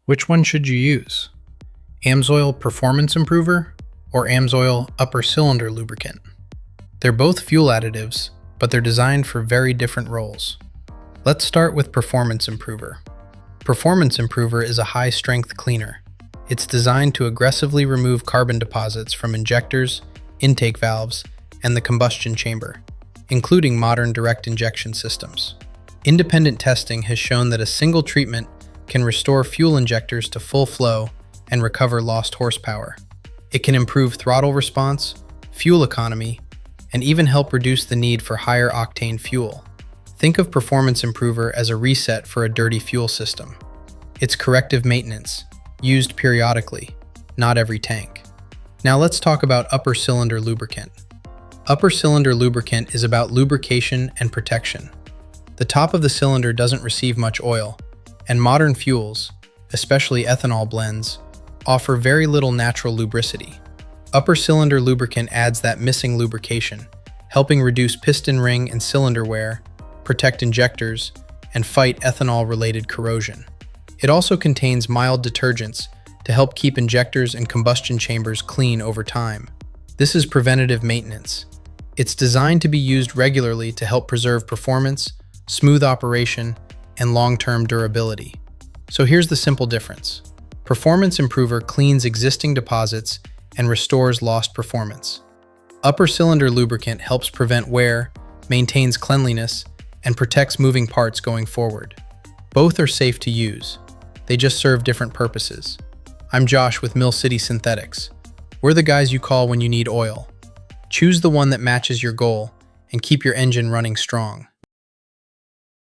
Which one should you use? AMSOIL Performance Improver or AMSOIL Upper Cylinder Lubricant? They're both fuel additives, but they're designed for very different roles. Let's start with Performance Improver. Performance Improver is a high-strength cleaner. It's designed to aggressively remove carbon deposits from injectors, intake valves, and the combustion chamber, including modern direct injection systems. Independent testing has shown that a single treatment can restore fuel injectors to full flow and recover lost horsepower. It can improve throttle response, fuel economy, and even help reduce the need for higher octane fuel. Think of Performance Improver as a reset for a dirty fuel system. It's corrective maintenance, used periodically, not every tank. Now let's talk about Upper Cylinder Lubricant. Upper Cylinder Lubricant is about lubrication and protection. The top of the cylinder doesn't receive much oil, and modern fuels, especially ethanol blends, offer very little natural lubricity. Upper Cylinder Lubricant adds that missing lubrication, helping reduce piston ring and cylinder wear, protect injectors, and fight ethanol-related corrosion. It also contains mild detergents to help keep injectors and combustion chambers clean over time. This is preventative maintenance. It's designed to be used regularly to help preserve performance, smooth operation, and long-term durability. So here's the simple difference. Performance Improver cleans existing deposits and restores lost performance. Upper Cylinder Lubricant helps prevent wear, maintains cleanliness, and protects moving parts going forward. Both are safe to use. They just serve different purposes. I'm Josh with Mill City Synthetics. We're the guys you call when you need oil. Choose the one that matches your goal and keep your engine running strong.